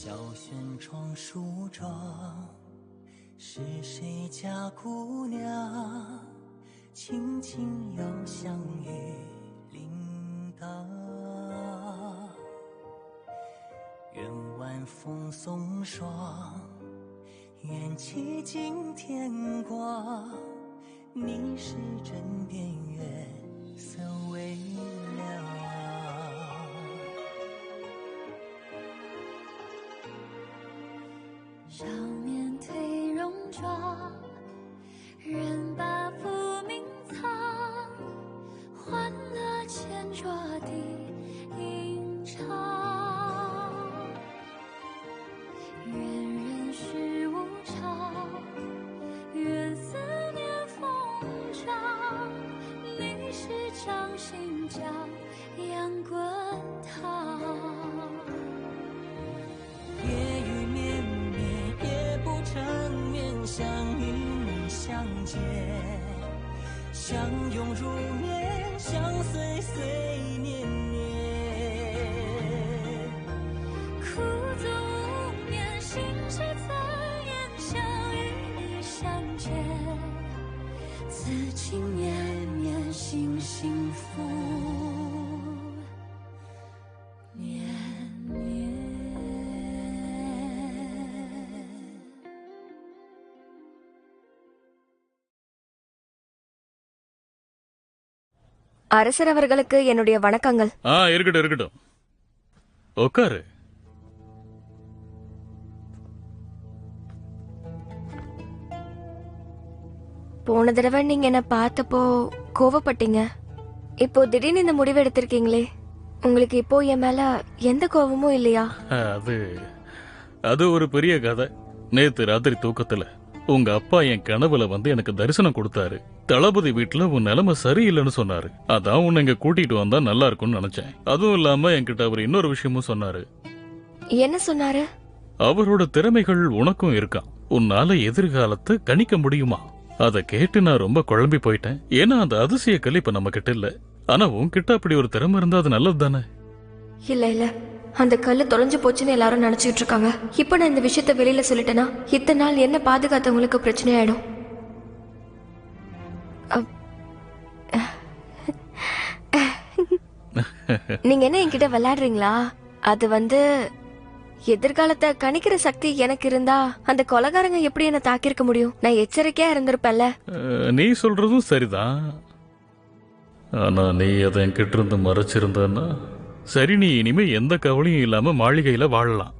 小轩窗梳妆，是谁家姑娘轻轻摇香于铃铛？愿晚风送霜，愿期尽天光，你是枕边月色微凉。少年褪戎装，人把浮名藏，欢乐前桌的吟唱。愿人世无常，愿思念风涨，你是掌心江洋滚烫。夜雨绵绵，夜不成眠，想与你相见，相拥如眠，相随随年年。苦足无眠，心事残烟，想与你相见，此情绵绵，心幸福绵绵。அரசர் அவர்களுக்கு என்னுடைய வணக்கங்கள். இருக்கட்டும் இருக்கட்டும், உட்காரு. போன தடவை நீங்க என்ன பார்த்தப்போ கோவப்பட்டீங்க. இப்போ திடீர்னு இந்த முடிவு எடுத்திருக்கீங்களே, உங்களுக்கு இப்போ என் மேல எந்த கோவமும் இல்லையா? அது ஒரு பெரிய கதை. நேத்து ராத்திரி தூக்கத்துல உங்க அப்பா என் கனவுல வந்து எனக்கு தரிசனம் கொடுத்தாரு. தளபதி வீட்டுல உன் நிலைமை சரியில்லைன்னு சொன்னாரு. அதான் உன்னை இங்க கூட்டிட்டு வந்தா நல்லா இருக்கும்னு நினைச்சேன். அதுவும் இல்லாம என்கிட்ட அவர் இன்னொரு விஷயமும் சொன்னாரு. என்ன சொன்னாரு? அவரோட திறமைகள் உனக்கும் இருக்கான், உன்னால எதிர்காலத்தை கணிக்க முடியுமா? அதை கேட்டு நான் ரொம்ப குழம்பி போயிட்டேன். ஏன்னா அந்த அதிசய கல் இப்ப நம்ம கிட்ட இல்ல. ஆனா உன்கிட்ட அப்படி ஒரு திறமை இருந்தா அது நல்லது தானே? இல்ல இல்ல, அந்த கல்லு தொலைஞ்சு போச்சுன்னு எல்லாரும் நினைச்சிட்டு இருக்காங்க. இப்ப நான் இந்த விஷயத்த வெளியில சொல்லிட்டேன்னா இத்தனை நாள் என்ன பாதுகாத்தவங்களுக்கு பிரச்சனை ஆயிடும். நீங்க என்ன என்கிட்ட விளையாடுறீங்களா? அது வந்து எதிர்காலத்தை கணிக்கிற சக்தி எனக்கு இருந்தா அந்த கொலைகாரங்க எப்படி என்ன தாக்கியிருக்க முடியும்? நான் எச்சரிக்கையா இருந்திருப்பேன்ல. நீ சொல்றதும் சரிதான். ஆனா நீ அதை என்கிட்ட இருந்து மறைச்சிருந்தன்னா சரி, நீ இனிமே எந்த கவலையும் இல்லாம மாளிகையில வாழலாம்.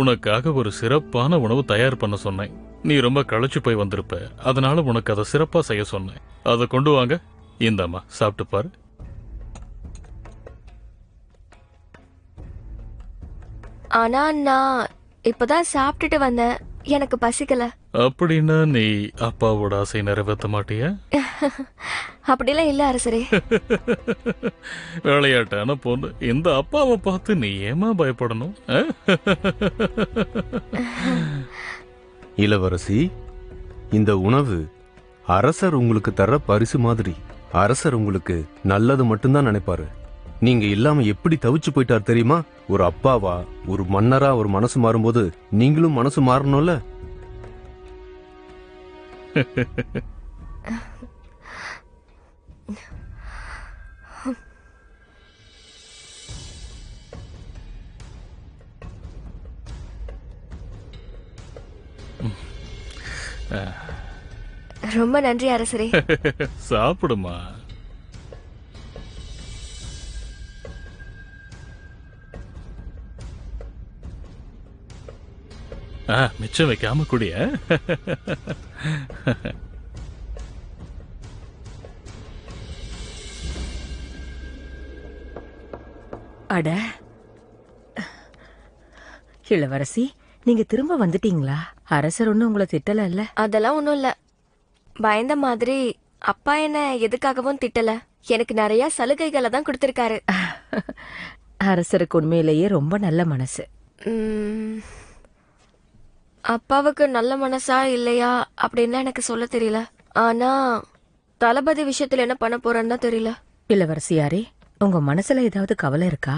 உனக்காக ஒரு சிறப்பான உணவு தயார் பண்ண சொன்னேன். நீ ரொம்ப களைச்சு போய் வந்திருப்ப, அதனால உனக்கு அதை சிறப்பா செய்ய சொன்னேன். அதை கொண்டு வாங்க. இந்தம்மா சாப்பிட்டு பாரு. ஆனா நான் இப்பதான் சாப்பிட்டுட்டு வந்தேன், எனக்கு பசிக்கல. அப்படின்னா நீ அப்பாவோட ஆசை நிறைவேற்ற மாட்டியா? அப்படிலாம் இல்ல அரசரே. விளையாட்டான பொண்ணு. இந்த அப்பாவை பார்த்து நீ ஏமா பயப்படணும்? இளவரசி, இந்த உணவு அரசர் உங்களுக்கு தர பரிசு மாதிரி. அரசர் உங்களுக்கு நல்லது மட்டும்தான் நினைப்பாரு. நீங்க இல்லாம எப்படி தவிச்சு போயிட்டார் தெரியுமா? ஒரு அப்பாவா, ஒரு மன்னரா ஒரு மனசு மாறும்போது நீங்களும் மனசு மாறணும்ல. ரொம்ப நன்றி அரசரே. சாப்பிடுமா. மிச்சம் வைக்காம கூடிய. அட இளவரசி, நீங்க திரும்ப வந்துட்டீங்களா? அரசர் ஒன்னும் உங்களை திட்டல இல்ல? அதெல்லாம் ஒண்ணும் இல்ல. பயந்த மாதிரி அப்பா என்ன எதுக்காகவும் திட்டல. எனக்கு நிறைய சலுகைகளை தான் கொடுத்திருக்காரு. அரசருக்கு உண்மையிலேயே ரொம்ப நல்ல மனசு. அப்பாவுக்கு நல்ல மனசா இல்லையா அப்படின்னு எனக்கு சொல்ல தெரியல. ஆனா தளபதி விஷயத்துல என்ன பண்ண போறேன்னு தான் தெரியல. இளவரசியாரே, உங்க மனசுல ஏதாவது கவலை இருக்கா?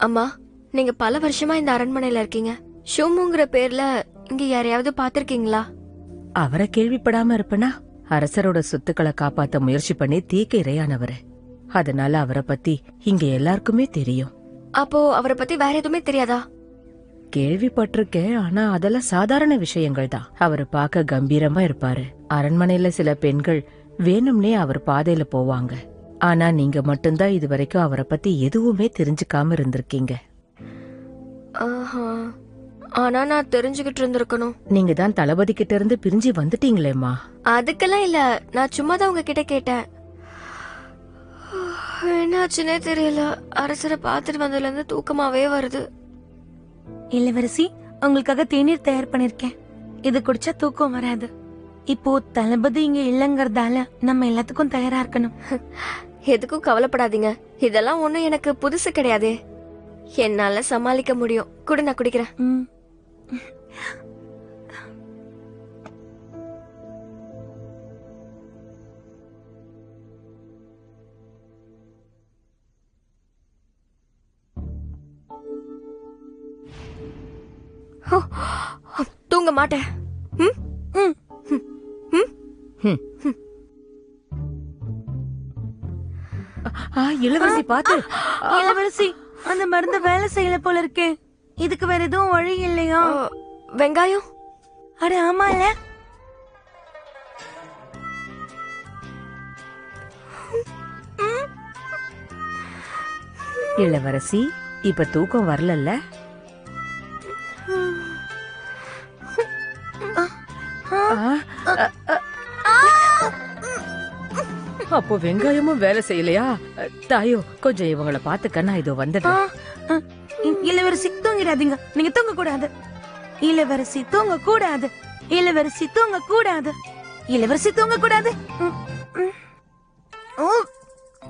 அம்மா, நீங்க பல வருஷமா இந்த அரண்மனையில இருக்கீங்க. ஷோமுங்கிற பேர்ல இங்க யாரையாவது பாத்திருக்கீங்களா? அவரை கேள்விப்படாம இருப்பனா? அரசரோட சொத்துக்களை காப்பாத்த முயற்சி பண்ணி தீக்கு இரையானவரு. அதனால அவரை பத்தி இங்க எல்லாருக்குமே தெரியும். அப்போ அவரை பத்தி வேற எதுவுமே தெரியாதா? கேள்விப்பட்டிருக்கேன், ஆனா அதெல்லாம் சாதாரண விஷயங்கள் தான். அவரை பார்க்க கம்பீரமா இருப்பாரு. அரண்மனையில சில பெண்கள் வேணும்னே அவர் பாதையில போவாங்க. ஆனா நீங்க மட்டும்தான் இது வரைக்கும் அவரை பத்தி எதுவுமே தெரிஞ்சுக்காம இருந்திருக்கீங்க. ஆஹா. ஆனா நான் தெரிஞ்சுக்கிட்டு இருந்திருக்கணும். நீங்க தான் தளபதி கிட்ட இருந்து பிரிஞ்சு வந்துட்டீங்களேம்மா. அதுக்கெல்லாம் இல்ல, நான் சும்மா தான் உங்ககிட்ட கேட்டேன். என்னாச்சுன்னே தெரியல. அரசரை பார்த்துட்டு வந்ததுல இருந்து தூக்கமாவே வருது. இளவரசி, உங்களுக்காக தேநீர் தயார் பண்ணிருக்கேன். இது குடிச்சா தூக்கம் வராது. இப்போ தளபதி இங்க இல்லங்கறதால நம்ம எல்லாத்துக்கும் தயாரா இருக்கணும். எதுக்கும் கவலைப்படாதீங்க. இதெல்லாம் ஒண்ணும் எனக்கு புதுசு கிடையாதே. என்னால சமாளிக்க முடியும். கூட நான் குடிக்கிறேன். ம். தூங்க மாட்டேன். ம்? ம். ம். ம். இளவரசி பாத்து. இளவரசி, அந்த மருந்து வேலை செய்யல போல இருக்கே. இதுக்கு வேற எதுவும் வழி இல்லையா? வெங்காயம்? அட ஆமால. இளவரசி, இப்ப தூக்கம் வரலல்ல? அப்போ வெங்காயமும் வேலை செய்யலையா? தாயோ, கொஞ்சம் இவங்களை பாத்துக்க, நான் இதோ வந்துடுறேன். இளவரசி தூங்கிடாதீங்க. நீங்க தூங்க கூடாது. இளவரசி தூங்க கூடாது. இளவரசி தூங்க கூடாது. இளவரசி தூங்க கூடாது.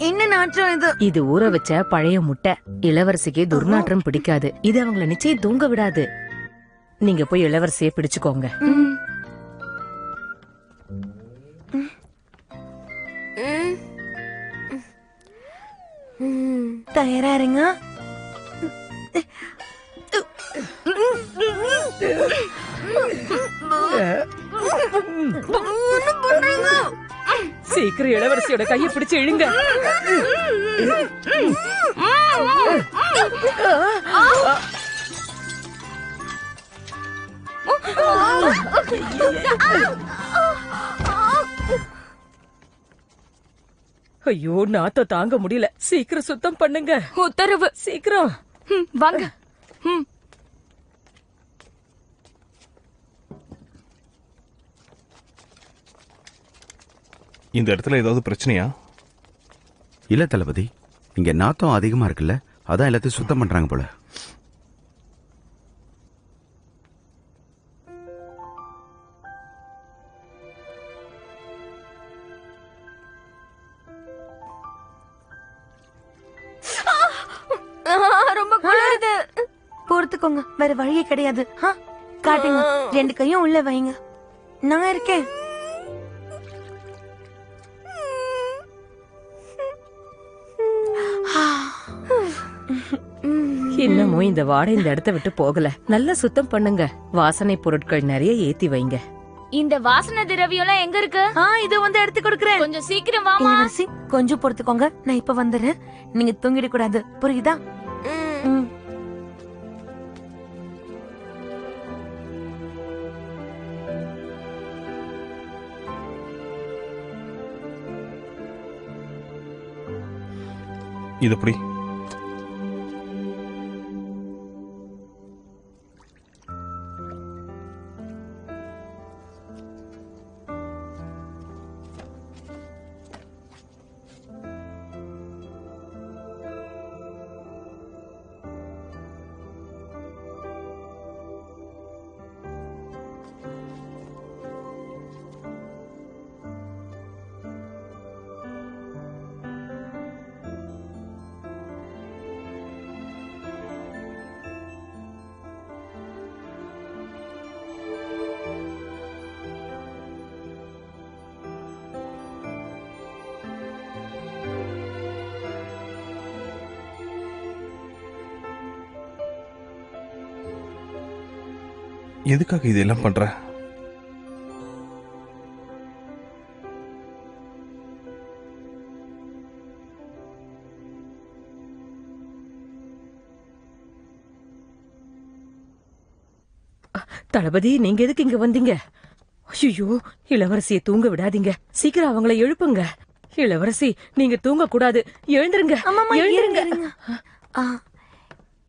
என்ன நாற்றம் இது? இது ஊற வச்ச பழைய முட்டை. இளவரசிக்கு துர்நாற்றம் பிடிக்காது. இது அவங்கள நிச்சயம் தூங்க விடாது. நீங்க போய் இளவரசியை பிடிச்சுக்கோங்க. தயாரா இருங்க. சீக்கிரம் இளவரசியோட கையை பிடிச்சு இழுங்க. ஐயோ, நாத்த தாங்க முடியல. சீக்கிரம் சுத்தம் பண்ணுங்க. உத்தரவு. சீக்கிரம் வாங்க. இந்த இடத்துல ஏதாவது பிரச்சனையா? இல்ல தளபதி, இங்க நாத்தம் அதிகமா இருக்குல்ல, அதான் எல்லாத்தையும் சுத்தம் பண்றாங்க போல. ரொம்ப குளிருது. பொறுத்துக்கோங்க, வேற வழியே கிடையாது. காட்டுங்க, 2 கையும் உள்ள வைங்க. நான் இருக்கேன். இன்னமும் இந்த வாடை இந்த இடத்த விட்டு போகல. நல்லா சுத்தம் பண்ணுங்க. வாசனை பொருட்கள் நிறைய ஏத்தி வைங்க. இந்த வாசனை திரவியம் எங்க இருக்கு? இது வந்து எடுத்து கொடுக்கறேன். கொஞ்சம் சீக்கிரம் வாமா. இளவரசி, கொஞ்சம் பொறுத்துக்கோங்க. நான் இப்ப வந்துடுறேன். நீங்க தூங்கிட கூடாது, புரியுதா? இது எப்படி? எதுக்காக இதெல்லாம் பண்ற? தளபதி, நீங்க எதுக்கு இங்க வந்தீங்க? ஐயோ, இளவரசியை தூங்க விடாதீங்க. சீக்கிரம் அவங்கள எழுப்புங்க. இளவரசி, நீங்க தூங்க கூடாது. எழுந்திருங்க. எழுந்திருங்க.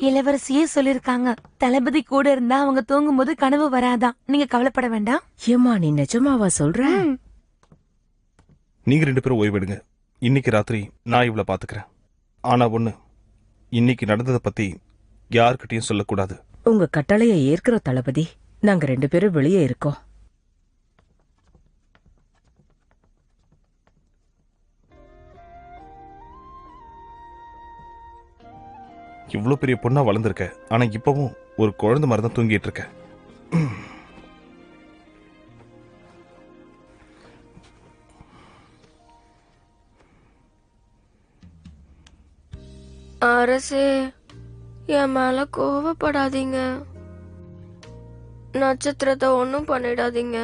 இளவரசியே சொல்லிருக்காங்க, தளபதி கூட இருந்தா அவங்க தூங்கும் போது கனவு வராதான். நீங்க கவலைப்பட வேண்டாம். ஏமா, நீ நிஜமாவா சொல்ற? நீங்க 2 பேரும் ஓய்வெடுங்க. இன்னைக்கு ராத்திரி நான் இவளை பாத்துக்கிறேன். ஆனா ஒண்ணு, இன்னைக்கு நடந்ததை பத்தி யார்கிட்டயும் சொல்லக்கூடாது. உங்க கட்டளையை ஏற்கிறோம் தளபதி. நாங்க 2 பேரும் வெளியே இருக்கோம். இவ்வளவு பெரிய பொண்ணா வளர்ந்துருக்க, ஆனா இப்பவும் ஒரு குழந்தை மாதிரி தான் தூங்கிட்டு இருக்க. அரசே, என் மேல கோவப்படாதீங்க. நட்சத்திரத்தை ஒன்னும் பண்ணிடாதீங்க.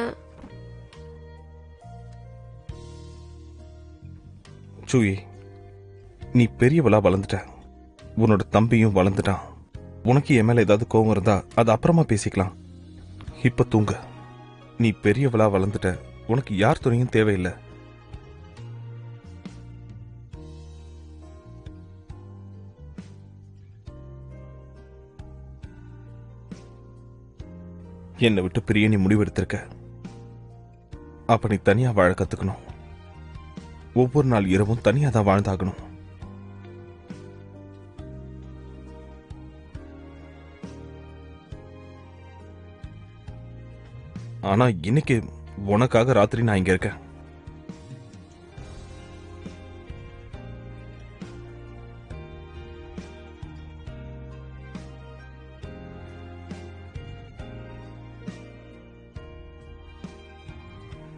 சூயி, நீ பெரியவளா வளர்ந்துட்ட. உன்னோட தம்பியும் வளர்ந்துட்டான். உனக்கு என் மேல ஏதாவது கோவம் இருந்தா அது அப்புறமா பேசிக்கலாம். இப்ப தூங்க. நீ பெரியவளா வளர்ந்துட்ட. உனக்கு யார் துணையும் தேவையில்லை. என்னை விட்டு பிரிய நீ முடிவெடுத்திருக்க. அப்ப நீ தனியா வாழ கத்துக்கணும். ஒவ்வொரு நாள் இரவும் தனியா தான் வாழ்ந்தாகணும். ஆனா இன்னைக்கு உனக்காக ராத்திரி நான் இங்க இருக்கேன்.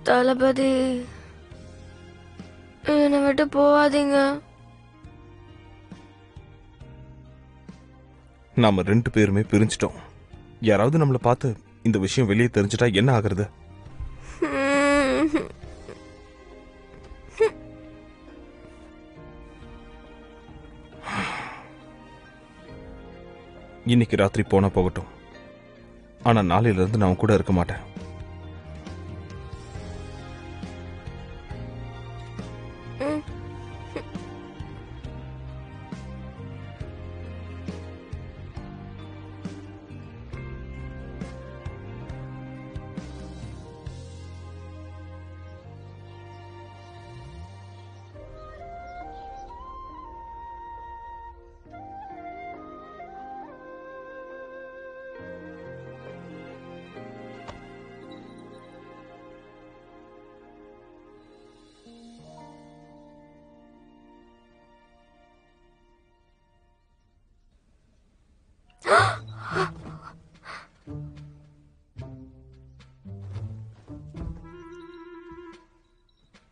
தளபதி, என்னை விட்டு போவாதீங்க. நாம 2 பேருமே பிரிஞ்சிட்டோம். யாராவது நம்மளை பார்த்து இந்த விஷயம் வெளியே தெரிஞ்சிட்டா என்ன ஆகுறது? இன்னைக்கு ராத்திரி போனா போகட்டும். ஆனா நாளையில இருந்து நான் கூட இருக்க மாட்டேன்.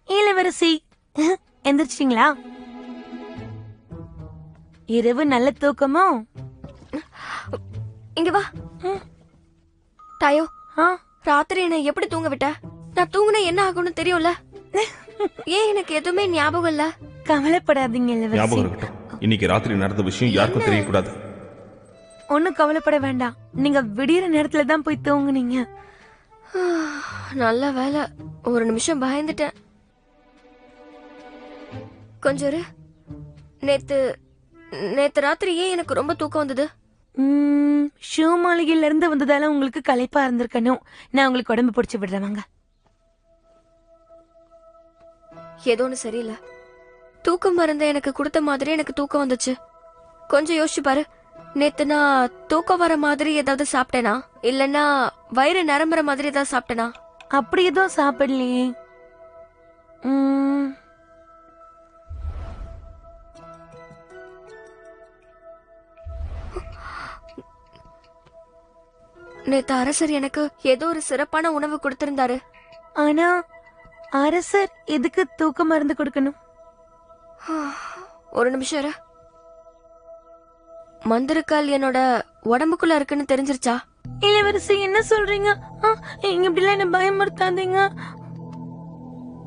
இளவரசி, எந்திரிச்சிட்டீங்களா? இரவு நல்ல தூக்கமோ? இங்க வா. டாயோ, ராத்திரி என்ன எப்படி தூங்க விட்ட? நான் தூங்குனா என்ன ஆகும்னு தெரியும்ல. ஏன் எனக்கு எதுவுமே ஞாபகம் இல்ல? கவலைப்படாதீங்க இளவரசி. ஞாபகம் இருக்கட்டும். இன்னைக்கு ராத்திரி நடந்த விஷயம் யாருக்கும் தெரியக்கூடாது. ஒன்னும் கவலைப்பட வேண்டாம். நீங்க விடியற நேரத்துல தான் போய் தூங்குனீங்க. நல்ல வேலை, ஒரு நிமிஷம் பயந்துட்டேன். கொஞ்சம் இரு. நேத்து ராத்திரி ஏன் எனக்கு ரொம்ப தூக்கம் வந்தது? ஷூ மாளிகையில இருந்து வந்ததால உங்களுக்கு களைப்பா இருந்திருக்கணும். நான் உங்களுக்கு உடம்பு பிடிச்சு விடுறேன். ஏதோ ஒண்ணு சரியில்லை. தூக்கம் மருந்த எனக்கு கொடுத்த மாதிரி எனக்கு தூக்கம் வந்துச்சு. கொஞ்சம் யோசிச்சு பாரு. நேத்து நான் தூக்கம் வர மாதிரி ஏதாவது சாப்பிட்டேனா, இல்லன்னா வயிறு நிரம்புற மாதிரி ஏதாவது சாப்பிட்டேனா? அப்படி எதுவும் சாப்பிடலையே. நேத்து அரசர் எனக்கு ஏதோ ஒரு சிறப்பான உணவு கொடுத்திருந்தாரு. ஆனா அரசர் எதுக்கு தூக்க மருந்து கொடுக்கணும்? ஒரு நிமிஷம் இரு. மந்திரக்கால் என்னோட உடம்புக்குள்ள இருக்குன்னு தெரிஞ்சிருச்சா? இளவரசி என்ன சொல்றீங்க? இங்க இப்படிலாம் என்ன பயமுறுத்தாதீங்க.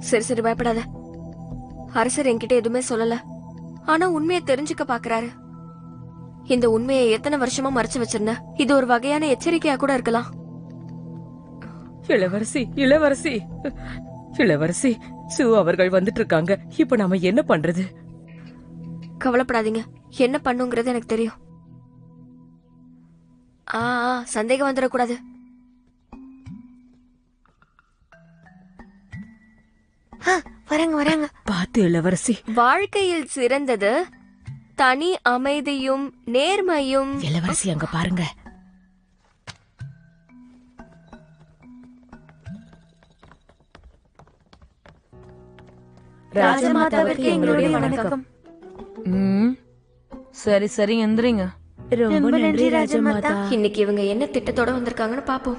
சரி சரி பயப்படாத. அரசர் என்கிட்ட எதுவுமே சொல்லல, ஆனா உண்மையை தெரிஞ்சுக்க பாக்குறாரு. இந்த உண்மையை எத்தனை வருஷமா மறைச்சு வச்சிருந்த, இது ஒரு வகையான எச்சரிக்கையா கூட இருக்கலாம். இளவரசி இளவரசி இளவரசி, சு அவர்கள் வந்துட்டு இருக்காங்க. இப்ப நாம என்ன பண்றது? கவலைப்படாதீங்க, என்ன பண்ணுங்கிறது எனக்கு தெரியும். சந்தேகம் வந்துடக்கூடாது. வராங்க வராங்க. பார்த்து இளவரசி. வாழ்க்கையில் சிறந்தது தனி அமைதியும் நேர்மையும். இளவரசி அங்க பாருங்க. ராஜமாதாவுக்கு எங்களுடைய வணக்கம். சரி சரி எந்திரிங்க. ரொம்ப நன்றி ராஜமாதா. இன்னைக்கு இவங்க என்ன திட்டத்தோட வந்திருக்காங்கன்னு பாப்போம்.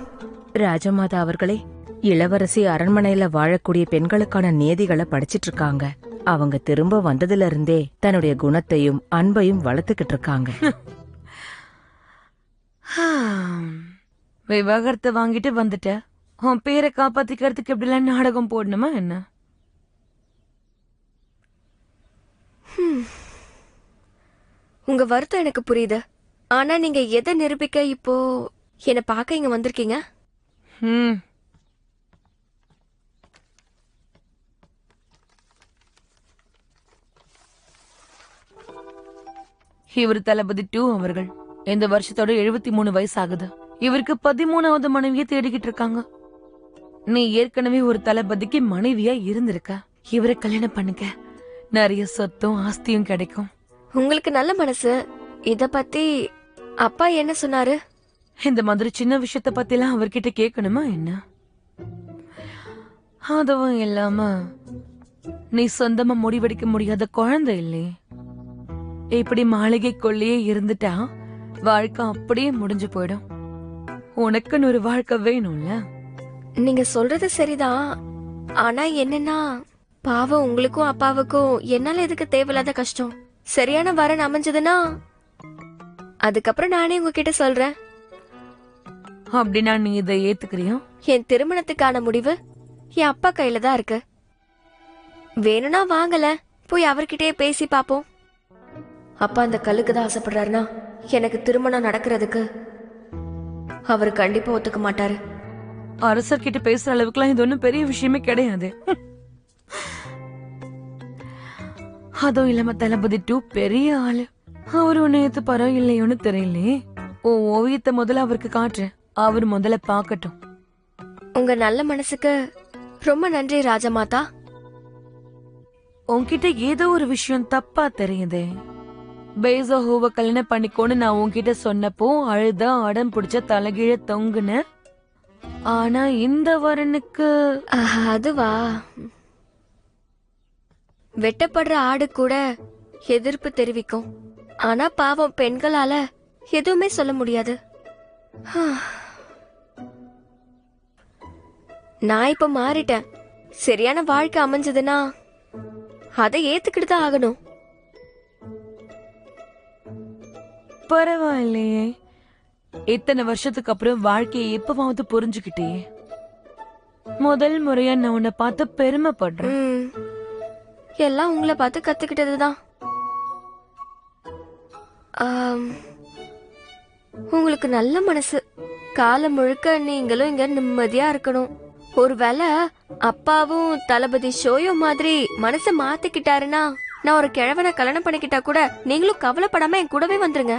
ராஜமாதா அவர்களே, இளவரசி அரண்மனையில வாழக்கூடிய பெண்களுக்கான நியதிகளை படிச்சிட்டு இருக்காங்க. அவங்க திரும்ப வந்ததுல இருந்தே தன்னுடைய குணத்தையும் அன்பையும் வளர்த்துக்கிட்டு இருக்காங்க. விவாகரத்தை வாங்கிட்டு வந்துட்ட, உன் பேரை காப்பாத்திக்கிறதுக்கு எப்படிலாம் நாடகம் போடணுமா என்ன? உங்க வருத்தம் எனக்கு புரியுது. ஆனா நீங்க எதை நிரூபிக்க இப்போ என்ன பார்க்க இங்க வந்திருக்கீங்க? இவர் தளபதி 2 அவர்கள். இந்த வருஷத்தோட 73 வயசு ஆகுது. இவருக்கு 13வது மனைவியை தேடிக்கிட்டு இருக்காங்க. நீ ஏற்கனவே ஒரு தளபதிக்கு மனைவியா இருந்திருக்க. இவரை கல்யாணம் பண்ணுங்க, நிறைய சொத்தும் ஆஸ்தியும் கிடைக்கும். உங்களுக்கு நல்ல மனசு. இத பத்தி அப்பா என்ன சொன்னாரு? இந்த மாதிரி சின்ன விஷயத்த பத்தி எல்லாம் அவர்கிட்ட கேட்கணுமா என்ன? அதுவும் இல்லாம நீ சொந்தமா முடிவெடுக்க முடியாத குழந்தை இல்லையே. இப்படி மாளிகைக்குள்ளேயே இருந்துட்டா வாழ்க்கை அப்படியே முடிஞ்சு போயிடும். உனக்குன்னு ஒரு வாழ்க்கை வேணும்ல. நீங்க சொல்றது சரிதான். ஆனா என்னன்னா, பாவம் உங்களுக்கும் அப்பாவுக்கும் என்னால எதுக்கு தேவையில்லாத கஷ்டம். சரியான வரன் அமைஞ்சதுன்னா அதுக்கப்புறம் நானே உங்ககிட்ட சொல்றேன். அப்படின்னா நீ இதை ஏத்துக்கிறியா? என் திருமணத்துக்கான முடிவு என் அப்பா கையில தான் இருக்கு. வேணும்னா வாங்கல, போய் அவர்கிட்டயே பேசி பாப்போம். அப்பா அந்த கல்லுக்கு தான் ஆசைப்படுறாருன்னா எனக்கு திருமணம் நடக்கிறதுக்கு அவர் கண்டிப்பா ஒத்துக்க மாட்டாரு. அரசர்கிட்ட பேசுற அளவுக்குலாம் இது ஒன்னும் பெரிய விஷயமே கிடையாது. அதுவும் இல்லாம தளபதி 2 பெரிய ஆளு. அவரு உன்னை ஏத்துப்பாரோ இல்லையோன்னு தெரியலையே. உன் ஓவியத்தை முதல்ல அவருக்கு காட்டு, அவர் முதல்ல பாக்கட்டும். உங்க நல்ல மனசுக்கு ரொம்ப நன்றி ராஜமாதா. உன்கிட்ட ஏதோ ஒரு விஷயம் தப்பா தெரியுதே. பேசஹோவ கல்யாணம் பண்ணிக்கோன்னு நான் உன்கிட்ட சொன்னப்போ அழுத அடம் பிடிச்ச தலைகீழ தொங்குன. ஆனா இந்த வரனுக்கு அதுவா, வெட்டப்படுற ஆடு கூட எதிர்ப்பு தெரிவிக்கும். ஆனா பாவம் பெண்களால எதுவுமே சொல்ல முடியாது. நான் இப்ப மாறிட்டேன். சரியான வாழ்க்கை அமைஞ்சதுன்னா அதை ஏத்துக்கிட்டு தான் ஆகணும். பரவாயில்லையே, இத்தனை வருஷத்துக்கு அப்புறம் வாழ்க்கையை எப்பவாவது புரிஞ்சுக்கிட்டே. முதல் முறையா நான் உன்னை பார்த்து பெருமைப்படுறேன். எல்லாம் உங்களை பார்த்து கத்துக்கிட்டதுதான். உங்களுக்கு நல்ல மனசு. காலம் முழுக்க நீங்களும் இங்க நிம்மதியா இருக்கணும். ஒருவேளை அப்பாவும் தளபதி ஷோயோ மாதிரி மனச மாத்திக்கிட்டாருன்னா நான் ஒரு கிழவனை கல்யாணம் பண்ணிக்கிட்டா கூட நீங்களும் கவலைப்படாம என் கூடவே வந்துருங்க.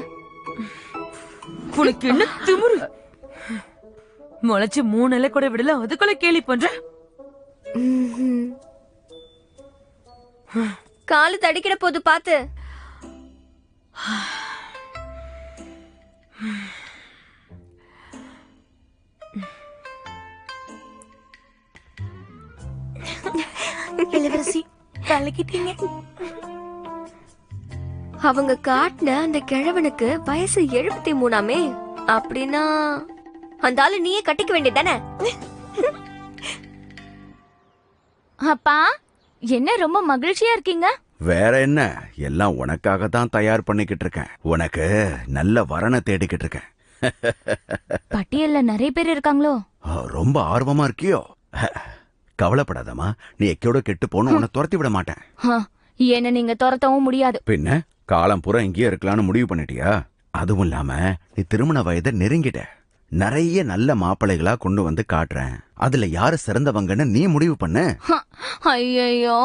உனக்கு என்ன திமிரு? முளைச்சு 3 இலை கூட விடல, அதுக்குள்ள கேலி பண்ற. காலு தடிக்கிற போது பாத்து. இளவரசி கலக்கிட்டீங்க. அவங்க காட்டின அந்த கிழவனுக்கு வயசு 73. அப்படின்னா அந்த ஆளு நீயே கட்டிக்க வேண்டியதானே? அப்பா, என்ன ரொம்ப மகிழ்ச்சியா இருக்கீங்க? வேற என்ன, எல்லாம் உனக்காக தான் தயார் பண்ணிக்கிட்டு இருக்கேன். உனக்கு நல்ல வரனை தேடிக்கிட்டு இருக்கேன். பட்டியல்ல நிறைய பேர் இருக்காங்களோ? ரொம்ப ஆர்வமா இருக்கியோ? கவலைப்படாதம்மா, நீ எக்கோட கெட்டு போன உன்னை துரத்தி விட மாட்டேன். என்ன நீங்க துரத்தவும் முடியாது. பின்ன காலம் பூரா இங்கேயே இருக்கலாம்னு முடிவு பண்ணிட்டியா? அதுவும் இல்லாம நீ திருமண வயதை நெருங்கிட்ட. நிறைய நல்ல மாப்பிள்ளைகளா கொண்டு வந்து காட்டுறேன். அதுல யாரு சிறந்தவங்கன்னு நீ முடிவு பண்ணு. ஐயோ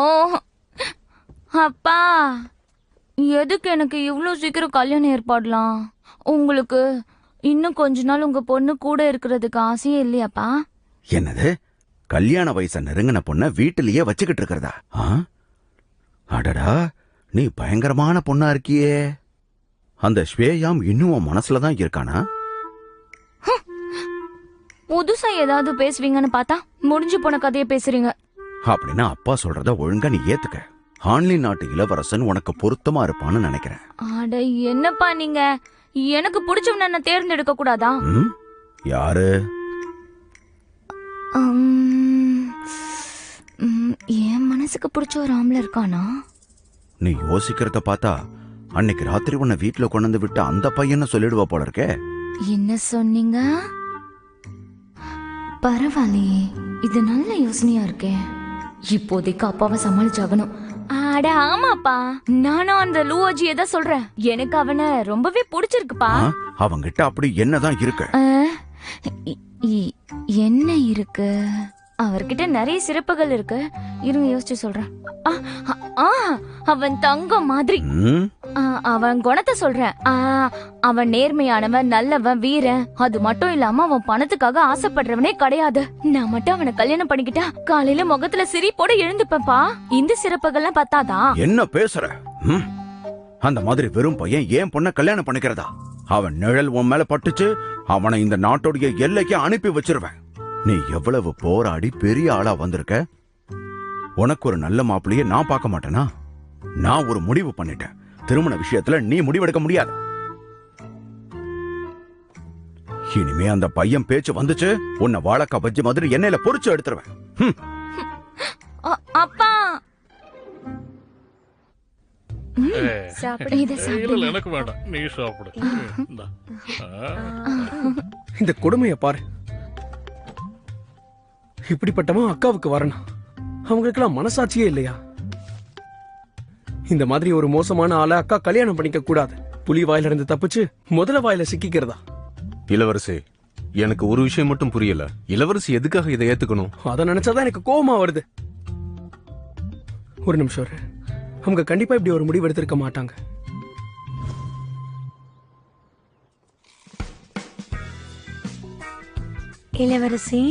அப்பா, எதுக்கு எனக்கு இவ்வளவு சீக்கிரம் கல்யாணம் ஏற்பாடலாம்? உங்களுக்கு இன்னும் கொஞ்ச நாள் உங்க பொண்ணு கூட இருக்கிறதுக்கு ஆசையே இல்லையாப்பா? என்னது, கல்யாண வயசை நெருங்கின பொண்ண வீட்டிலேயே வச்சுக்கிட்டு இருக்கிறதா? அடடா, நீ பயங்கரமான பொண்ணா இருக்கியே. அந்த ஸ்வேயாம் இன்னும் உன் மனசுலதான் இருக்கானா? புதுசா ஏதாவது பேசுவீங்கன்னு பார்த்தா முடிஞ்சு போன கதையை பேசுறீங்க. அப்படின்னா அப்பா சொல்றத ஒழுங்கா நீ ஏத்துக்க. ஹான்லி நாட்டு இளவரசன் உனக்கு பொருத்தமா இருப்பான்னு நினைக்கிறேன். அட என்னப்பா நீங்க, எனக்கு பிடிச்சவன நான் தேர்ந்தெடுக்க கூடாதா? யாரு? என் மனசுக்கு பிடிச்ச ஒரு ஆம்பளை இருக்கானா? நீ யோசிக்கிறத பார்த்தா அன்னைக்கு ராத்திரி உன்னை வீட்டுல கொண்டு விட்டு அந்த பையனை சொல்லிடுவா போல இருக்கே. என்ன சொன்னீங்க? பரவாயில்லையே, இது நல்ல யோசனையா இருக்கே. இப்போதைக்கு அப்பாவை சமாளிச்சாகணும். அட ஆமாப்பா, நானும் அந்த லூவாஜியை தான் சொல்றேன். எனக்கு அவனை ரொம்பவே பிடிச்சிருக்குப்பா. அவங்கிட்ட அப்படி என்னதான் இருக்கு? என்ன இருக்கு? அவர்கிட்ட நிறைய சிறப்புகள் இருக்கு. இருங்க யோசிச்சு சொல்றேன். அவன் தங்கம் மாதிரி. அவன் குணத்தை சொல்றேன். அவன் நேர்மையானவன், நல்லவன், வீரன். அது மட்டும் இல்லாம அவன் பணத்துக்காக ஆசைப்படுறவனே கிடையாது. நான் மட்டும் அவனை கல்யாணம் பண்ணிக்கிட்டா காலையில முகத்துல சிரிப்போட எழுந்துப்பேன்ப்பா. இந்த சிறப்புகள்லாம் பத்தாதான்? என்ன பேசுற? அந்த மாதிரி வெறும் பையன் ஏன் பொண்ண கல்யாணம் பண்ணிக்கிறதா? அவன் நிழல் உன் மேல பட்டுச்சு, அவனை இந்த நாட்டுடைய எல்லைக்கு அனுப்பி வச்சிருவேன். நீ எவ்வளவு போராடி பெரிய ஆளா வந்திருக்க. உனக்கு ஒரு நல்ல மாப்பிள்ளைய நான் பார்க்க மாட்டேனா? நான் ஒரு முடிவு பண்ணிட்டேன். திருமண விஷயத்துல நீ முடிவெடுக்க முடியாது. இனிமே அந்த பையன் பேச்சு வந்துச்சு, உன்னை வாழைக்கா பஜ்ஜி மாதிரி எண்ணெயில பொரிச்சு எடுத்துருவேன். அப்பா எனக்கு வேண்டாம், நீ சாப்பிடு. இந்த கொடுமைய பாரு. இப்படிப்பட்டவன் அக்காவுக்கு வரணும். அவங்களுக்கெல்லாம் மனசாட்சியே இல்லையா? இந்த மாதிரி ஒரு மோசமான ஆளை அக்கா கல்யாணம் பண்ணிக்க கூடாது. புலி வாயில இருந்து தப்பிச்சு முதல வாயில சிக்கிக்கிறதா? இளவரசி, எனக்கு ஒரு விஷயம் மட்டும் புரியல. இளவரசி எதுக்காக இதை ஏத்துக்கணும்? அதை நினைச்சாதான் எனக்கு கோபமா வருது. ஒரு நிமிஷம், அவங்க கண்டிப்பா இப்படி ஒரு முடிவு எடுத்திருக்க மாட்டாங்க. இளவரசி,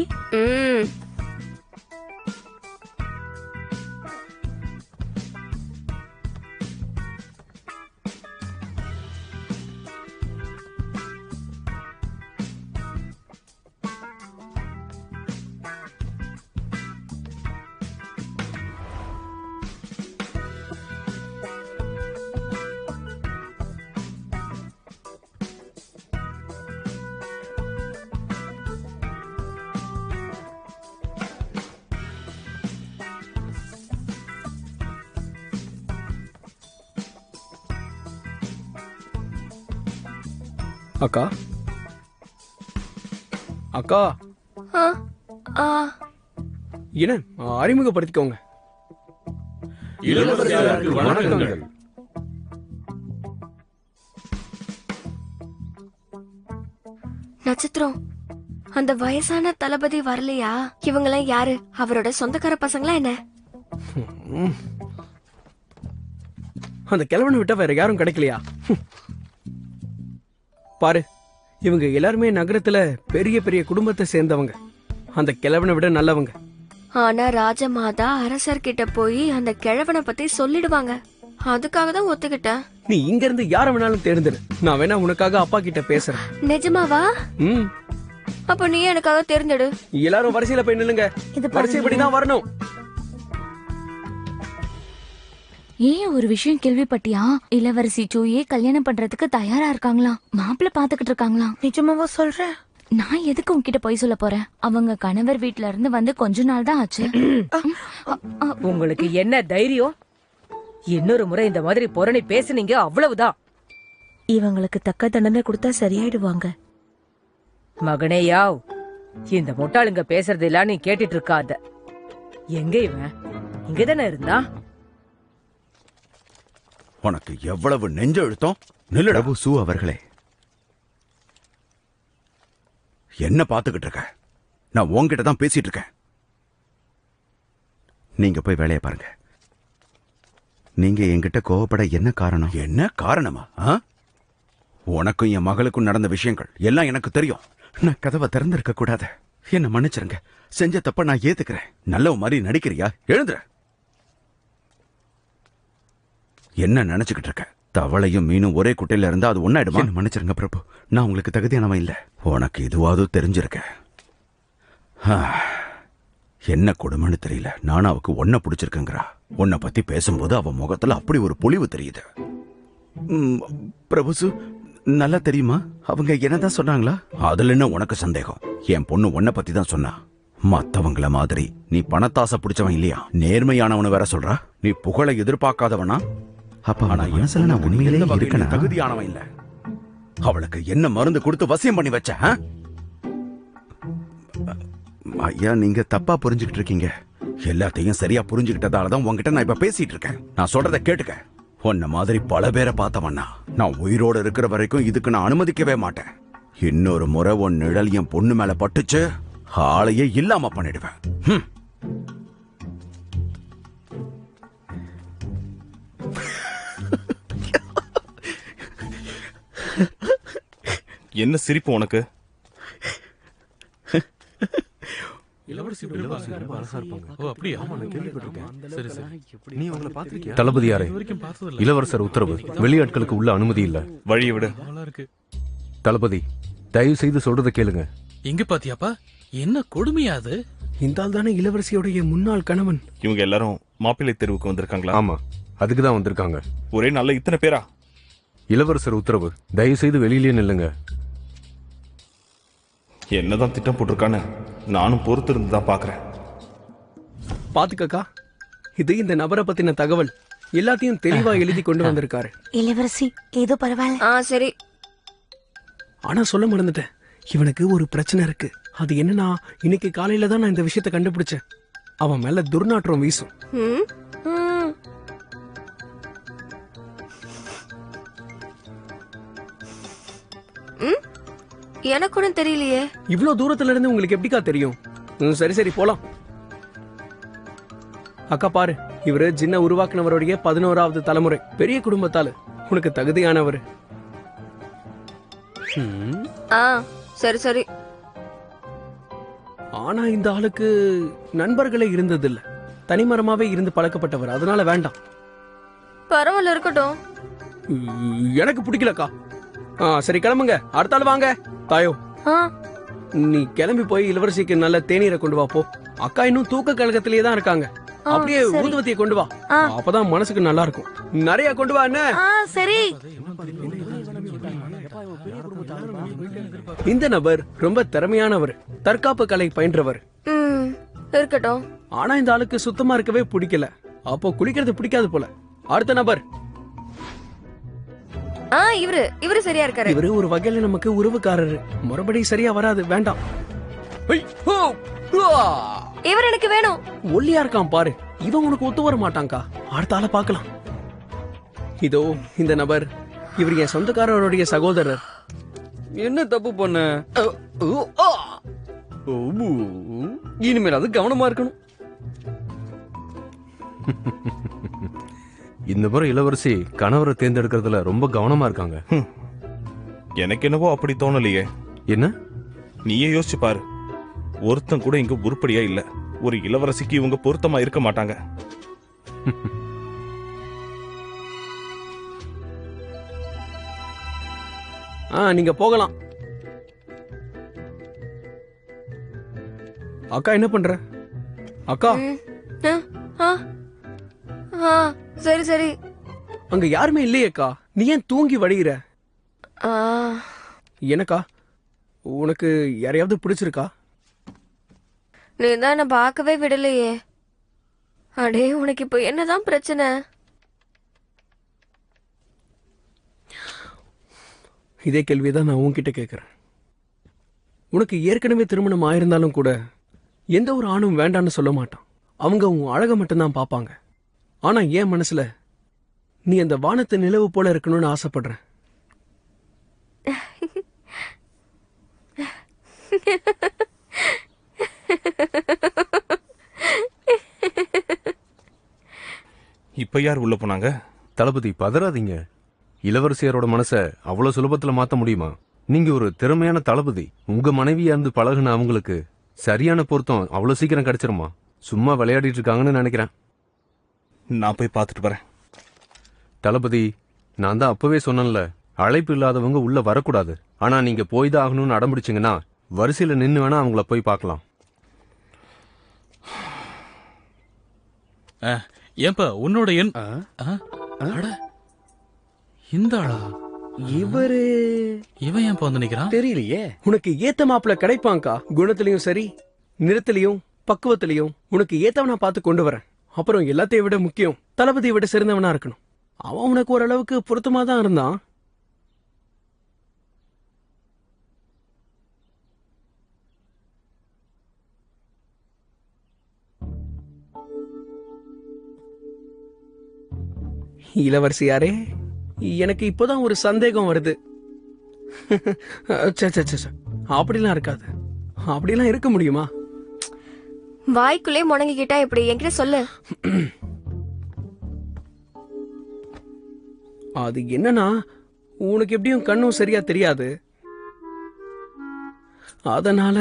அக்கா, அக்கா, என்ன அறிமுகப்படுத்திக்கோங்க. வணக்கங்கள். நட்சத்திரம், அந்த வயசான தளபதி வரலையா? இவங்கெல்லாம் யாரு? அவரோட சொந்தக்கார பசங்களா என்ன? அந்த கிழவனை விட்டா வேற யாரும் கிடைக்கலையா? பாரு, இவங்க எல்லாருமே நகரத்துல பெரிய பெரிய குடும்பத்தை சேர்ந்தவங்க. அந்த கிழவனை விட நல்லவங்க. ஆனா ராஜமாதா அரசர்கிட்ட போய் அந்த கிழவனை பத்தி சொல்லிடுவாங்க. அதுக்காக தான் ஒத்துக்கிட்டேன். நீ இங்க இருந்து யார வேணாலும் தேர்ந்தெடு. நான் வேணா உனக்காக அப்பா கிட்ட பேசுறேன். நிஜமாவா? அப்ப நீ எனக்காக தேர்ந்தெடு. எல்லாரும் வரிசையில போய் நில்லுங்க. வரிசைப்படிதான் வரணும். ஏன் ஒரு விஷயம் கேள்விப்பட்டியா? இளவரசி சூயே கல்யாணம் பண்றதுக்கு தயாரா இருக்காங்களாம். மாப்பிள்ள பாத்துக்கிட்டு இருக்காங்களாம். நிஜமாவா சொல்ற? நான் எதுக்கு உன்கிட்ட போய் சொல்ல போறேன்? அவங்க கணவர் வீட்ல இருந்து வந்து கொஞ்ச நாள் தான் ஆச்சு. உங்களுக்கு என்ன தைரியம்? இன்னொரு முறை இந்த மாதிரி பொரணி பேசுனீங்க, அவ்வளவுதான். இவங்களுக்கு தக்க தண்டனை கொடுத்தா சரியாயிடுவாங்க. மகனே யாவ், இந்த முட்டாளுங்க பேசுறதெல்லாம் நீ கேட்டுட்டு இருக்காத. எங்க இவன்? இங்கதானே இருந்தா? உனக்கு எவ்வளவு நெஞ்ச எழுத்தம்? நில்லுடா. பிரபு சு அவர்களே, என்ன பாத்துக்கிட்டு இருக்க? நான் உன்கிட்ட தான் பேசிட்டு இருக்கேன். நீங்க போய் வேலையை பாருங்க. நீங்க என்கிட்ட கோவப்பட என்ன காரணம்? என்ன காரணமா? உனக்கும் என் மகளுக்கும் நடந்த விஷயங்கள் எல்லாம் எனக்கு தெரியும். நான் கதவை திறந்திருக்க கூடாது. என்ன மன்னிச்சிருங்க. செஞ்ச தப்ப நான் ஏத்துக்கிறேன். நல்ல மாதிரி நடிக்கிறியா? எழுந்துற. என்ன நினைச்சுக்கிட்டு இருக்க? தவளையும் மீனும் ஒரே குட்டையில இருந்தா அது ஒன்னாயிடுமா? என்ன மன்னிச்சிருங்க பிரபு, நான் உங்களுக்கு தகுதியானவன் இல்ல. உனக்கு இதுவாவது தெரிஞ்சிருக்க. என்ன கொடுமைன்னு தெரியல. நானும் அவக்கு ஒன்ன பிடிச்சிருக்கேங்கிறா. உன்னை பத்தி பேசும்போது அவ முகத்துல அப்படி ஒரு பொலிவு தெரியுது. பிரபுசு நல்லா தெரியுமா? அவங்க என்னதான் சொன்னாங்களா? அதுல என்ன உனக்கு சந்தேகம்? என் பொண்ணு உன்னை பத்தி தான் சொன்னா. மத்தவங்கள மாதிரி நீ பணத்தாசை பிடிச்சவன் இல்லையா? நேர்மையானவனு வேற சொல்றா. நீ புகழை எதிர்பார்க்காதவனா? அப்ப ஆனா மனசுல நான் உண்மையிலே இருக்கேன். தகுதியானவன் இல்ல. அவளுக்கு என்ன மருந்து கொடுத்து வசியம் பண்ணி வச்ச? ஐயா, நீங்க தப்பா புரிஞ்சுக்கிட்டு இருக்கீங்க. எல்லாத்தையும் சரியா புரிஞ்சுக்கிட்டதாலதான் உன்கிட்ட நான் இப்ப பேசிட்டு இருக்கேன். நான் சொல்றத கேட்டுக்க. உன்ன மாதிரி பல பேரை பார்த்தவன்னா நான் உயிரோடு இருக்கிற வரைக்கும் இதுக்கு நான் அனுமதிக்கவே மாட்டேன். இன்னொரு முறை உன் நிழல் என் பொண்ணு மேல பட்டுச்சு, ஆளையே இல்லாம பண்ணிடுவேன். என்ன சிரிப்பு உனக்கு? தளபதியாரே, இளவரசர் உத்தரவு. வெளியாட்களுக்கு உள்ள அனுமதி இல்ல. வழியை விடு. தளபதி, தயவு செய்து சொல்றத கேளுங்க. இங்க பாத்தியாப்பா, என்ன கொடுமையாது? இந்த ஆள் தானே இளவரசியோடைய முன்னாள் கணவன். இவங்க எல்லாரும் மாப்பிள்ளை தெருவுக்கு வந்திருக்காங்களா? ஆமா, அதுக்கு தான் வந்திருக்காங்க. ஒரே நல்ல இத்தனை பேரா? இளவரசர் உத்தரவு. தயவு செய்து வெளியிலேயே நில்லுங்க. என்னதான் திட்டம் போட்டிருக்கான்னு நானும் பொறுத்து இருந்து தான் பாக்குறேன். பாத்துக்கக்கா, இது இந்த நபரை பத்தின தகவல் எல்லாத்தையும் தெளிவா எழுதி கொண்டு வந்திருக்காரு. இளவரசி ஏதோ பரவாயில்ல. சரி. ஆனா சொல்ல மறந்துட்டேன், இவனுக்கு ஒரு பிரச்சனை இருக்கு. அது என்னன்னா, இன்னைக்கு காலையில தான் நான் இந்த விஷயத்தை கண்டுபிடிச்சேன். அவன் மேல துர்நாற்றம் வீசும். எனக்கு ஒன்றும் தெரியலையே. இவ்வளவு தூரத்துல இருந்து உங்களுக்கு எப்படிக்கா தெரியும்? சரி சரி போலாம். அக்கா பாரு, இவரு ஜின்ன உருவாக்குனவருடைய 11வது தலைமுறை. பெரிய குடும்பத்தால உனக்கு தகுதியானவர். சரி சரி. ஆனா இந்த ஆளுக்கு நண்பர்களே இருந்ததில்ல. தனிமரமாவே இருந்து பழக்கப்பட்டவர். அதனால வேண்டாம். பரவாயில்ல, இருக்கட்டும். எனக்கு பிடிக்கலக்கா. சரி கிளம்புங்க. அடுத்த ஆள் வாங்க. தாயோ, நீ கிளம்பி போய் இளவரசிக்கு நல்ல தேநீரை கொண்டு வா போ. அக்கா இன்னும் தூக்க கழகத்திலேயே தான் இருக்காங்க. அப்படியே ஊதுவத்தியை கொண்டு வா, அப்பதான் மனசுக்கு நல்லா இருக்கும். நிறைய கொண்டு வா. என்ன சரி. இந்த நபர் ரொம்ப திறமையானவர், தற்காப்பு கலை பயின்றவர். இருக்கட்டும். ஆனா இந்த ஆளுக்கு சுத்தமா இருக்கவே பிடிக்கல. அப்போ குளிக்கிறது பிடிக்காது போல. அடுத்த நபர். இவரு சரியா இருக்காரு. இவரு ஒரு வகையில நமக்கு உறவுக்காரரு. மறுபடி சரியா வராது, வேண்டாம். இவர் எனக்கு வேணும். ஒல்லியா இருக்கான் பாரு, இவன் உனக்கு ஒத்து வர மாட்டாங்கா. அடுத்த ஆளை பார்க்கலாம். இதோ இந்த நபர். இவர் என் சொந்தக்காரருடைய சகோதரர். என்ன தப்பு பண்ண? இனிமேல் அது கவனமா இருக்கணும். இந்த முறை இளவரசி கணவரை தேர்ந்தெடுக்கிறதுல ரொம்ப கவனமா இருக்காங்க. எனக்கு என்னவோ அப்படி தோணலையே. என்ன? நீயே யோசிச்சு பாரு. ஒருத்தன் கூட இங்க உருப்படியா இல்ல. ஒரு இளவரசிக்கு இவங்க பொருத்தமா இருக்க மாட்டாங்க. நீங்க போகலாம். அக்கா என்ன பண்ற? அக்கா. சரி சரி. அங்க யாருமே இல்லையேக்கா. நீ ஏன் தூங்கி வடிகிற? எனக்கா, உனக்கு யாரையாவது பிடிச்சிருக்கா? நீ தான் என்ன பார்க்கவே விடலையே. அடே, உனக்கு இப்போ என்னதான் பிரச்சனை? இதே கேள்விதான் நான் உன்கிட்ட கேக்குறேன். உனக்கு ஏற்கனவே திருமணம் ஆயிருந்தாலும் கூட எந்த ஒரு ஆணும் வேண்டான்னு சொல்ல மாட்டான். அவங்க உன் அழக மட்டும்தான் பார்ப்பாங்க. ஆனா என் மனசுல நீ அந்த வானத்து நிலவு போல இருக்கணும்னு ஆசைப்படுறேன். இப்ப யார் உள்ள போனாங்க? தளபதி பதறாதீங்க. இளவரசியாரோட மனசை அவ்வளவு சுலபத்துல மாத்த முடியுமா? நீங்க ஒரு திறமையான தளபதி. உங்க மனைவியா இருந்து பழகுன அவங்களுக்கு சரியான பொருத்தம் அவ்வளவு சீக்கிரம் கிடைச்சிருமா? சும்மா விளையாடிட்டு இருக்காங்கன்னு நினைக்கிறேன். நான் போய் பார்த்துட்டு வரேன். தளபதி, நான் தான் அப்பவே சொன்னேன்ல, அழைப்பு இல்லாதவங்க உள்ள வரக்கூடாது. ஆனா நீங்க போய் தான் ஆகணும்னு அடம்பிடிச்சிங்கன்னா வரிசையில நின்று வேணா அவங்கள போய் பார்க்கலாம். ஏன்பா உன்னோட எண் இந்த ஆளா? இவன் ஏன் வந்து நிக்கிறான் தெரியலையே. உனக்கு ஏத்த மாப்பிள்ள கிடைப்பாங்கா. குணத்திலையும் சரி, நிறத்திலையும் பக்குவத்திலையும் உனக்கு ஏத்தவனா பார்த்து கொண்டு வரேன். அப்புறம் எல்லாத்தையும் விட முக்கியம், தளபதியை விட சிறந்தவனா இருக்கணும். அவன் உனக்கு ஓரளவுக்கு பொருத்தமா தான் இருந்தான். இளவரசியாரே, எனக்கு இப்போதான் ஒரு சந்தேகம் வருது. அப்படிலாம் இருக்காது. அப்படிலாம் இருக்க முடியுமா? வாய்க்குள்ளே முடங்கிக்கிட்டா எப்படி? என்கிட்ட சொல்லு. அது என்னன்னா, உனக்கு எப்படியும் கண்ணும் சரியா தெரியாது. அதனால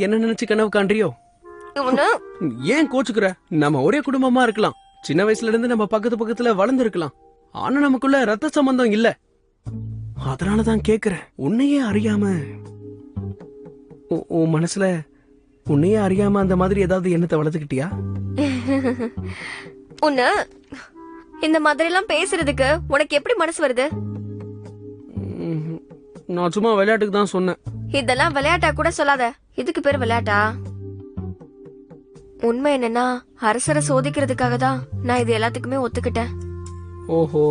என்ன நினைச்சு கனவு காண்றியோ? ஏன் கோச்சுக்கிற? நம்ம ஒரே குடும்பமா இருக்கலாம். சின்ன வயசுல இருந்து நம்ம பக்கத்துல வளர்ந்து இருக்கலாம். ஆனா நமக்குள்ள ரத்த சம்பந்தம் இல்ல. அதனாலதான் கேக்குறேன். உன்னையே அறியாம உன் மனசுல உன்னையே அறியாம அந்த மாதிரி ஏதாவது எண்ணத்தை வளர்த்துக்கிட்டியா? உன்ன இந்த மாதிரி எல்லாம் பேசுறதுக்கு உனக்கு எப்படி மனசு வருது? நான் சும்மா விளையாட்டுக்கு தான் சொன்னேன். இதெல்லாம் விளையாட்டா கூட சொல்லாத. இதுக்கு பேர் விளையாட்டா? உண்மை என்னன்னா, அரசரை சோதிக்கிறதுக்காக தான் நான் இது எல்லாத்துக்குமே ஒத்துக்கிட்டேன். ஓஹோ,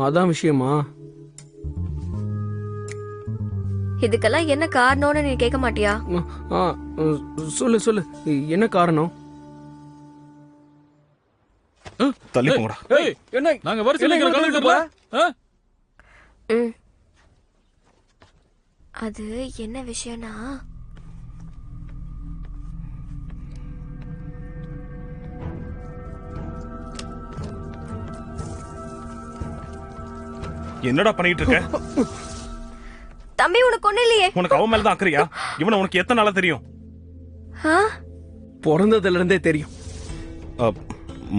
அதான் விஷயமா? இதுக்கெல்லாம் என்ன காரணம்னு நீ கேட்க மாட்டியா? சொல்லு, என்ன காரணம்? தள்ளி போங்கடா. என்ன நாங்க வரிசையில அது என்ன விஷயம்னா, என்னடா பண்ணிட்டு இருக்க? தம்பி, உனக்கு ஒண்ணு இல்லையே. உனக்கு அவன் மேலதான் அக்கறையா? இவனை உனக்கு எத்தனை நாளா தெரியும்? பிறந்ததுல இருந்தே தெரியும்.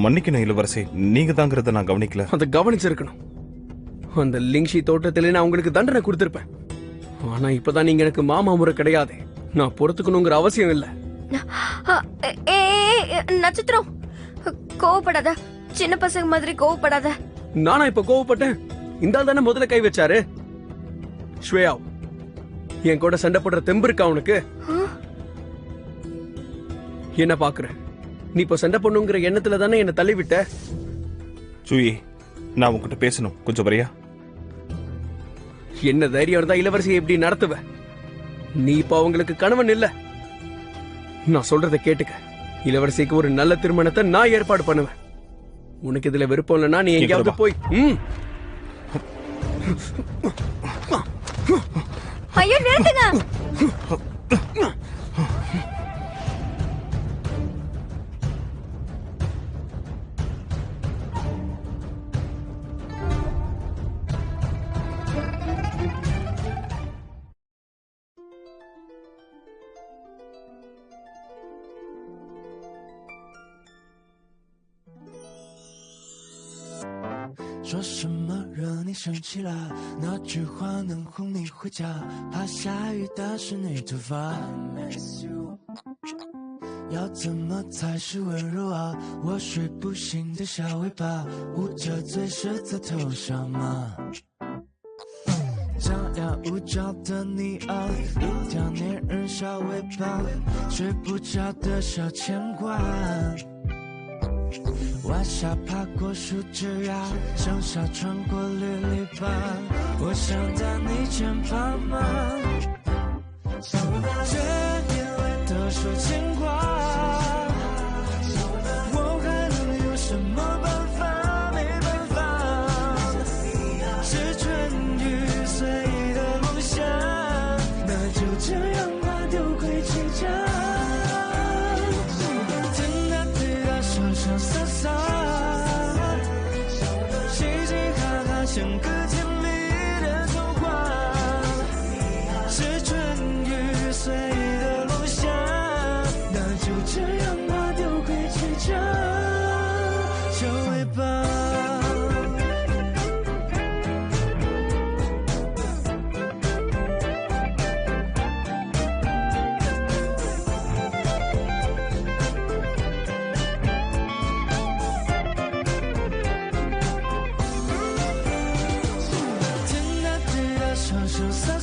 மன்னிக்கணும் இளவரசி, நீங்க தாங்கிறத நான் கவனிக்கல. அதை கவனிச்சிருக்கணும். அந்த லிங்ஷி தோட்டத்திலே நான் உங்களுக்கு தண்டனை கொடுத்திருப்பேன். ஆனா இப்பதான் நீங்க எனக்கு மாமா முறை கிடையாது. நான் பொறுத்துக்கணுங்கிற அவசியம் இல்ல. நட்சத்திரம், கோவப்படாத. சின்ன பசங்க மாதிரி கோவப்படாத. நானா இப்ப கோவப்பட்டேன்? இந்த ஆள் தானே முதல்ல கை வச்சாரு. ஸ்வேயா, என் கூட சண்டை போடுற தெம்பு இருக்கா உனக்கு? என்ன பாக்குற? நீ இப்ப சண்டை பண்ணுங்கிற எண்ணத்துல தானே என்ன தள்ளி விட்ட. சூயி, நான் உன்கிட்ட பேசணும், கொஞ்சம் வரியா? என்ன தைரியம் இருந்தா இளவரசியை எப்படி நடத்துவ? நீ இப்ப அவங்களுக்கு கணவன் இல்ல. நான் சொல்றத கேட்டுக்க. இளவரசிக்கு ஒரு நல்ல திருமணத்தை நான் ஏற்பாடு பண்ணுவேன். உனக்கு இதுல விருப்பம் இல்லைன்னா நீ எங்கேயாவது போய். ஐயோ, நிறுத்துங்க.说什么惹你生气了？那句话能哄你回家？怕下雨打湿你头发。要怎么才是温柔啊？我睡不醒的小尾巴，捂着嘴是在头上吗？张牙舞爪的你啊，一条粘人小尾巴，睡不着的小牵挂。晚霞爬过树枝啊，盛夏穿过绿篱笆，我想在你肩膀吗？这眼泪都说牵挂，我还能有什么办法？没办法，是春雨随意的落下，那就这样吧，丢盔弃甲。天大地大，潇潇洒洒，嘻嘻哈哈，像个甜蜜的童话。是春雨随意的落下，那就这样吧，丢盔弃甲，就尾巴。天大地大，潇潇洒